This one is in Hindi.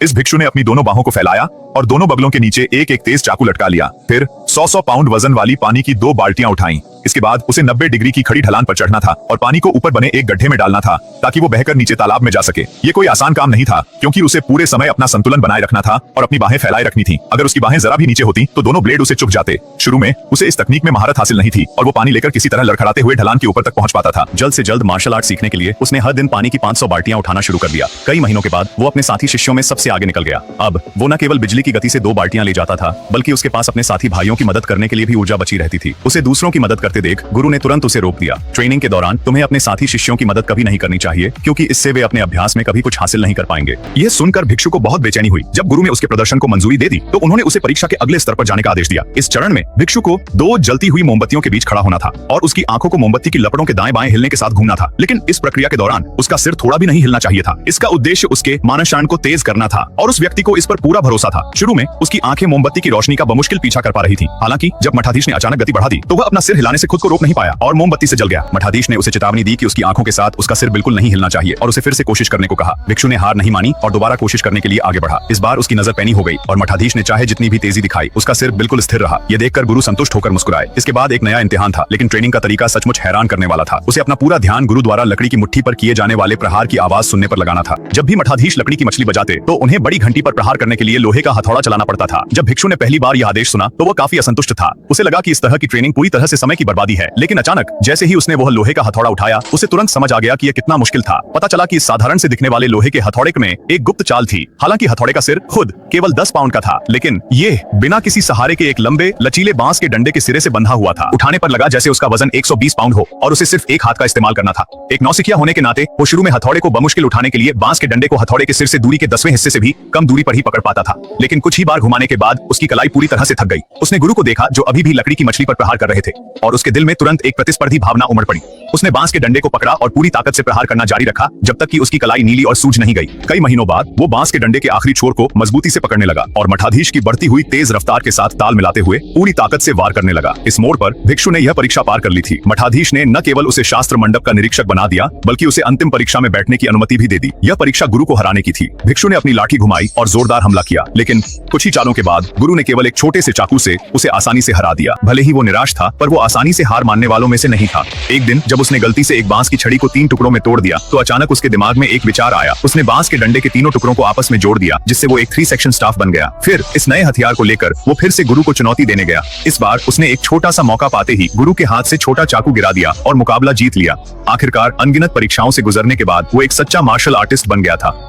इस भिक्षु ने अपनी दोनों बाहों को फैलाया और दोनों बगलों के नीचे एक एक तेज चाकू लटका लिया। फिर 100 पाउंड वजन वाली पानी की 2 बाल्टियां उठाईं। इसके बाद उसे 90 डिग्री की खड़ी ढलान पर चढ़ना था और पानी को ऊपर बने एक गड्ढे में डालना था ताकि वो बहकर नीचे तालाब में जा सके। ये कोई आसान काम नहीं था क्योंकि उसे पूरे समय अपना संतुलन बनाए रखना था और अपनी बाहें फैलाए रखनी थी। अगर उसकी बाहें जरा भी नीचे होती तो दोनों ब्लेड उसे चुभ जाते। शुरू में उसे इस तकनीक में महारत हासिल नहीं थी और वो पानी लेकर किसी तरह लड़खड़ाते हुए ढलान के ऊपर तक पहुंच पाता था। जल्द से जल्द मार्शल आर्ट सीखने के लिए उसने हर दिन पानी की 500 बाल्टियां उठाना शुरू कर दिया। कई महीनों के बाद वो अपने साथी शिष्यों में सबसे आगे निकल गया। अब वो न केवल बिजली की गति से 2 बाल्टियां ले जाता था बल्कि उसके पास अपने साथी भाइयों की मदद करने के लिए भी ऊर्जा बची रहती थी। उसे दूसरों की मदद करते देख गुरु ने तुरंत उसे रोक दिया। ट्रेनिंग के दौरान तुम्हें अपने साथी शिष्यों की मदद कभी नहीं करनी चाहिए क्योंकि इससे वे अपने अभ्यास में कभी कुछ हासिल नहीं कर पाएंगे। यह सुनकर भिक्षु को बहुत बेचैनी हुई। जब गुरु ने उसके प्रदर्शन को मंजूरी दे दी तो उन्होंने उसे परीक्षा के अगले स्तर पर जाने का आदेश दिया। इस चरण में भिक्षु को 2 जलती हुई मोमबत्तियों के बीच खड़ा होना था और उसकी आंखों को मोमबत्ती की लपटों के दाएं बाएं हिलने के साथ घूमना था। लेकिन इस प्रक्रिया के दौरान उसका सिर थोड़ा भी नहीं हिलना चाहिए था। इसका उद्देश्य उसके मानसशान को तेज करना था और उस व्यक्ति को इस पर पूरा भरोसा था। शुरू में उसकी आंखें मोमबत्ती की रोशनी का बमुश्किल पीछा कर पा रही थी। हालांकि जब मठाधीश ने अचानक गति बढ़ा दी तो वह अपना सिर हिलाने से खुद को रोक नहीं पाया और मोमबत्ती से जल गया। मठाधीश ने उसे चेतावनी दी कि उसकी आंखों के साथ उसका सिर बिल्कुल नहीं हिलना चाहिए और उसे फिर से कोशिश करने को कहा। भिक्षु ने हार नहीं मानी और दोबारा कोशिश करने के लिए आगे बढ़ा। इस बार उसकी नजर पैनी हो गई और मठाधीश ने चाहे जितनी भी तेजी दिखाई उसका सिर बिल्कुल स्थिर रहा। यह देखकर गुरु संतुष्ट होकर मुस्कुराए। इसके बाद एक नया इम्तिहान था लेकिन ट्रेनिंग का तरीका सचमुच हैरान करने वाला था। उसे अपना पूरा ध्यान गुरु द्वारा लकड़ी की मुट्ठी पर किए जाने वाले प्रहार की आवाज सुनने पर लगाना था। जब भी मठाधीश लकड़ी की मछली बजाते तो उन्हें बड़ी घंटी पर प्रहार करने के लिए लोहे का हथौड़ा चलाना पड़ता था। जब भिक्षु ने पहली बार यह आदेश सुना तो वह काफी असंतुष्ट था। उसे लगा कि इस तरह की ट्रेनिंग पूरी तरह से समय की बर्बादी है। लेकिन अचानक जैसे ही उसने वह लोहे का हथौड़ा उठाया उसे तुरंत समझ आ गया कि यह कितना मुश्किल था। पता चला कि इस साधारण से दिखने वाले लोहे के हथौड़े में एक गुप्त चाल थी। हालांकि हथौड़े का सिर खुद केवल 10 पाउंड का था लेकिन ये बिना किसी सहारे के एक लंबे लचीले बांस के डंडे के सिरे से बंधा हुआ था। उठाने पर लगा जैसे उसका वजन 120 पाउंड हो और उसे सिर्फ एक हाथ का इस्तेमाल करना था। एक नौसिखिया होने के नाते वो शुरू में हथौड़े को बमुश्किल उठाने के लिए बांस के डंडे को हथौड़े के सिर से दूरी के 10वें हिस्से से भी कम दूरी पर ही पकड़ पाता था। लेकिन कुछ ही बार घुमाने के बाद उसकी कलाई पूरी तरह से थक गई। उसने गुरु को देखा जो अभी भी लकड़ी की मछली पर प्रहार कर रहे थे और उसके दिल में तुरंत एक प्रतिस्पर्धी भावना उमड़ पड़ी। उसने बांस के डंडे को पकड़ा और पूरी ताकत से प्रहार करना जारी रखा जब तक कि उसकी कलाई नीली और सूज नहीं गई। कई महीनों बाद वो बांस के डंडे के आखिरी छोर को मजबूती से पकड़ने लगा और मठाधीश की बढ़ती हुई तेज रफ्तार के साथ ताल मिलाते हुए पूरी ताकत से वार करने लगा। इस मोड़ पर भिक्षु ने यह परीक्षा पार कर ली थी। मठाधीश ने न केवल उसे शास्त्र मंडप का निरीक्षक बना दिया बल्कि उसे अंतिम परीक्षा में बैठने की अनुमति भी दे दी। यह परीक्षा गुरु को हराने की थी। भिक्षु ने अपनी लाठी घुमाई और जोरदार हमला किया लेकिन कुछ ही चालों के बाद गुरु ने केवल एक छोटे से चाकू से उसे आसानी से हरा दिया। भले ही वो निराश था पर वो आसानी से हार मानने वालों में से नहीं था। एक दिन जब उसने गलती से एक बांस की छड़ी को 3 टुकड़ों में तोड़ दिया तो अचानक उसके दिमाग में एक विचार आया। उसने बांस के डंडे के तीनों टुकड़ों को आपस में जोड़ दिया जिससे वो एक 3 सेक्शन स्टाफ बन गया। फिर इस नए हथियार को लेकर वो फिर से गुरु को चुनौती देने गया। इस बार उसने एक छोटा सा मौका पाते ही गुरु के हाथ से छोटा चाकू गिरा दिया और मुकाबला जीत लिया। आखिरकार अनगिनत परीक्षाओं से गुजरने के बाद वो एक सच्चा मार्शल आर्टिस्ट बन गया था।